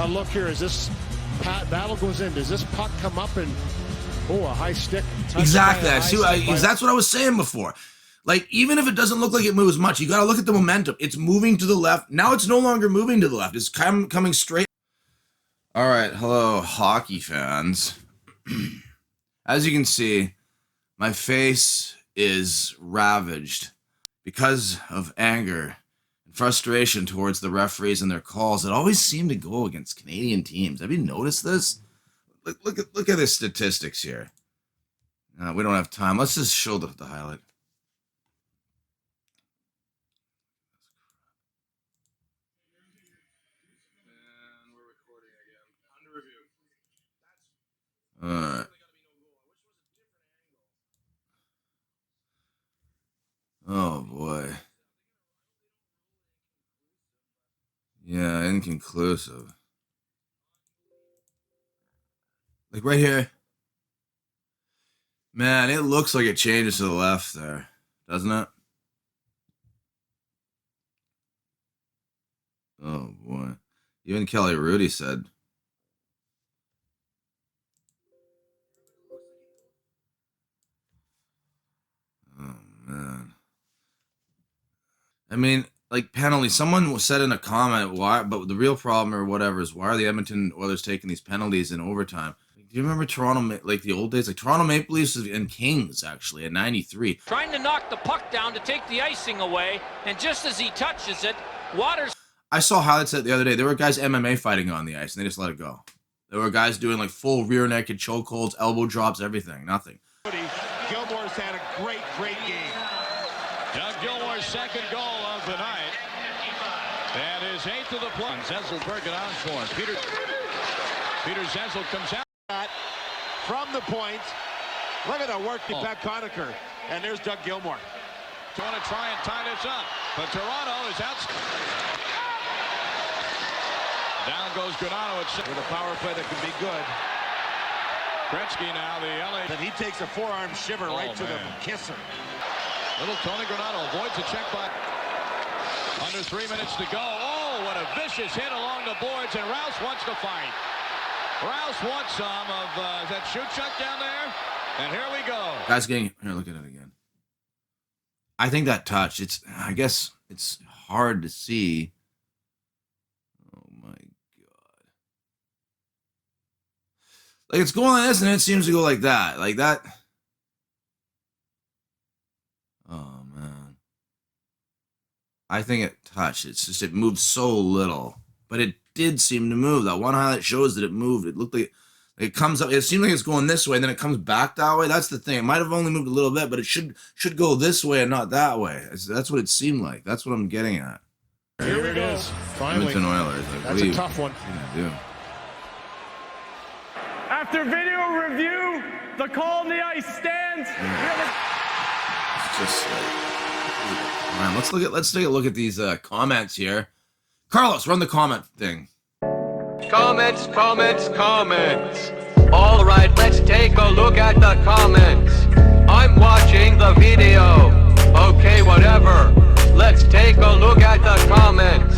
look here. Is this battle goes in? Does this puck come up and a high stick? Exactly. That's what I was saying before. Like, even if it doesn't look like it moves much, you got to look at the momentum. It's moving to the left. Now it's no longer moving to the left. It's coming straight. All right. Hello, hockey fans. As you can see, my face is ravaged because of anger and frustration towards the referees and their calls that always seem to go against Canadian teams. Have you noticed this? Look at the statistics here. We don't have time. Let's just show the highlight. And we're recording again. Under review. All right. Oh boy. Yeah, inconclusive. Like right here. Man, it looks like it changes to the left there, doesn't it? Oh boy. Even Kelly Rudy said. Oh man. I mean, like penalties. Someone said in a comment why, but the real problem or whatever is why are the Edmonton Oilers taking these penalties in overtime? Do you remember Toronto, like the old days, like Toronto Maple Leafs and Kings actually in '93, trying to knock the puck down to take the icing away, and just as he touches it, Waters. I saw highlights the other day. There were guys MMA fighting on the ice, and they just let it go. There were guys doing like full rear naked chokeholds, elbow drops, everything. Nothing. Gilmore's had a great game. Doug Gilmore's second goal of the night. And his 8th of the play. Zensel working on for him. Peter Zensel comes out. From the point. Look at the work by Pat Conacher. And there's Doug Gilmore. Want to try and tie this up. But Toronto is out. Down goes Granado with a power play that could be good. Gretzky now, the LA. Then he takes a forearm shiver right to the kisser. Little Tony Granado avoids a check by. Under 3 minutes to go. Oh, what a vicious hit along the boards, and Rouse wants to fight. Rouse wants some of that shoot chuck down there, and here we go. Guys getting here. Look at it again. I think that touch. I guess it's hard to see. Oh my god! Like it's going like this, and it seems to go like that, like that. Oh man! I think it touched. It's just it moved so little, but it did seem to move. That one highlight shows that it moved. It looked like it comes up. It seemed like it's going this way, and then it comes back that way. That's the thing. It might have only moved a little bit, but it should go this way and not that way. That's what it seemed like. That's what I'm getting at. Here it is. Finally. Edmonton Oilers. That's a tough one. Do. After video review, the call on the ice stands. It's just like, man, let's take a look at these comments here. Carlos, run the comment thing. Comments. All right, let's take a look at the comments. I'm watching the video. Okay, whatever. Let's take a look at the comments.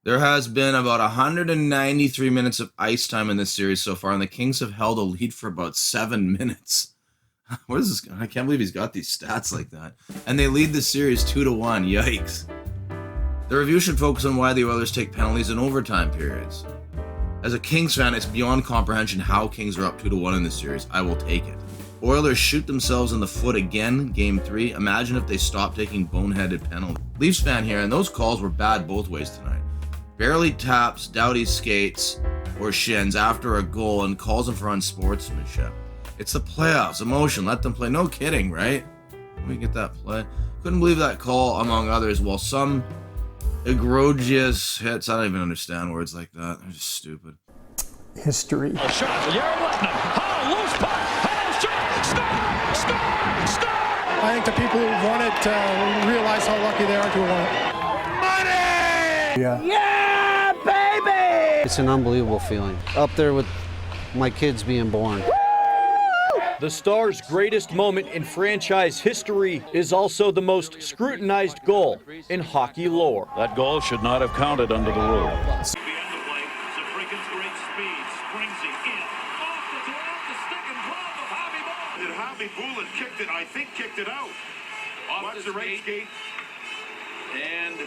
There has been about 193 minutes of ice time in this series so far, and the Kings have held a lead for about 7 minutes. What is this? I can't believe he's got these stats like that. And they lead the series 2-1. Yikes. The review should focus on why the Oilers take penalties in overtime periods. As a Kings fan, it's beyond comprehension how Kings are up 2-1 in this series. I will take it. Oilers shoot themselves in the foot again, Game 3. Imagine if they stopped taking boneheaded penalties. Leafs fan here, and those calls were bad both ways tonight. Barely taps Doughty's skates or shins after a goal and calls him for unsportsmanship. It's the playoffs, emotion, let them play. No kidding, right? Let me get that play. Couldn't believe that call, among others, while some egregious hits. I don't even understand words like that. They're just stupid. History. A shot. Jared Lettman. Oh, loose puck. Oh, shot. Score. I think the people who won it realize how lucky they are to have won it. Yeah. Yeah, baby! It's an unbelievable feeling. Up there with my kids being born. The Stars' greatest moment in franchise history is also the most scrutinized goal in hockey lore. That goal should not have counted under the rule. Morgan's great speed. Springs it in. Off the stick and glove of Javi Bull. Did Javi Bull kicked it? I think kicked it out. Watch the right skate. And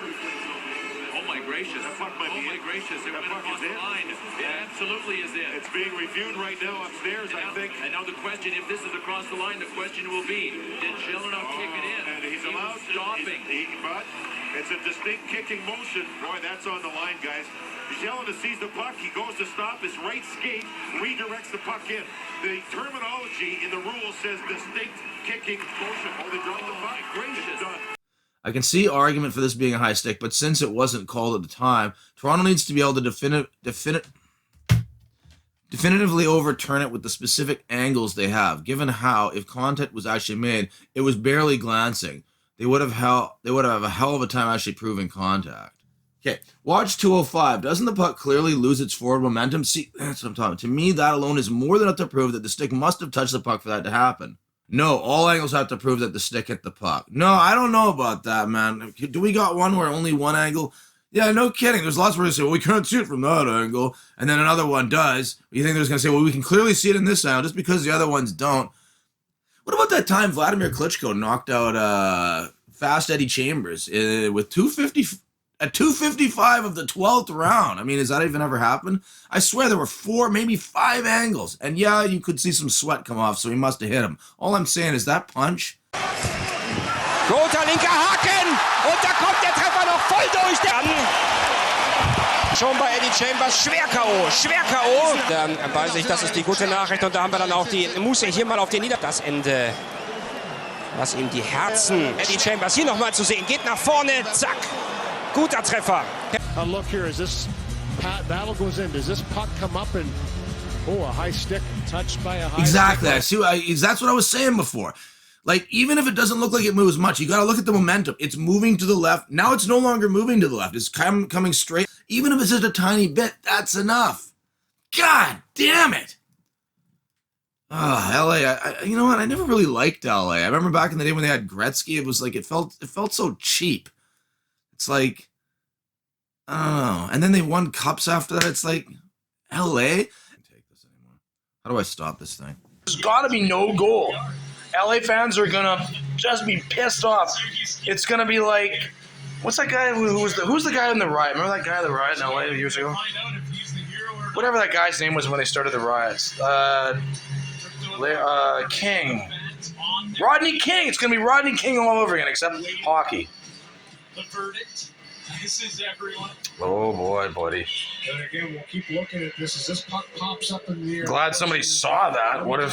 oh my gracious! That puck might be oh my in. gracious! It That went puck across is the in. line. It absolutely is in. It's being reviewed right now upstairs, I think. And now the question: if this is across the line, the question will be: did Gelinas kick it in? And he's He was allowed stopping. but it's a distinct kicking motion. Boy, that's on the line, guys. Gelinas sees the puck. He goes to stop his right skate, redirects the puck in. The terminology in the rule says distinct kicking motion. Oh, they dropped the puck. Gracious. It's done. I can see argument for this being a high stick, but since it wasn't called at the time, Toronto needs to be able to definitively overturn it with the specific angles they have, given how, if contact was actually made, it was barely glancing. They would have a hell of a time actually proving contact. Okay, watch 205. Doesn't the puck clearly lose its forward momentum? See, that's what I'm talking about. To me, that alone is more than enough to prove that the stick must have touched the puck for that to happen. No, all angles have to prove that the stick hit the puck. No, I don't know about that, man. Do we got one where only one angle? Yeah, no kidding. There's lots where they say, well, we can't see it from that angle. And then another one does. You think there's going to say, well, we can clearly see it in this angle just because the other ones don't. What about that time Vladimir Klitschko knocked out Fast Eddie Chambers with 250 at 2:55 of the 12th round? I mean, has that even ever happened? I swear there were 4, maybe 5 angles. And yeah, you could see some sweat come off, so he must have hit him. All I'm saying is that punch. Guter linker Haken und da kommt der Treffer noch voll durch. Schon bei Eddie Chambers schwer K.O. Schwer K.O. Dann bei sich, das ist die gute Nachricht und da haben wir dann auch die Muße hier mal auf den Das Ende. Was ihm die Herzen. Eddie Chambers hier nochmal zu sehen. Geht nach vorne. Zack. Guter Treffer. Look here, as this battle goes in, does this puck come up and, a high stick touched by a high Exactly. stick? That's what I was saying before. Like, even if it doesn't look like it moves much, you got to look at the momentum. It's moving to the left. Now it's no longer moving to the left. It's coming straight. Even if it's just a tiny bit, that's enough. God damn it. LA. You know what? I never really liked LA. I remember back in the day when they had Gretzky, it was like, it felt so cheap. It's like, oh, and then they won cups after that. It's like, LA? I can't take this anymore. How do I stop this thing? There's got to be no goal. LA fans are gonna just be pissed off. It's gonna be like, what's that guy who's the guy in the riot? Remember that guy in the riot in LA years ago? Whatever that guy's name was when they started the riots. King. Rodney King. It's gonna be Rodney King all over again, except hockey. The verdict. This is everyone. Oh boy, buddy. And again, we'll keep looking at this as this puck pops up in the air. Glad somebody saw that. What if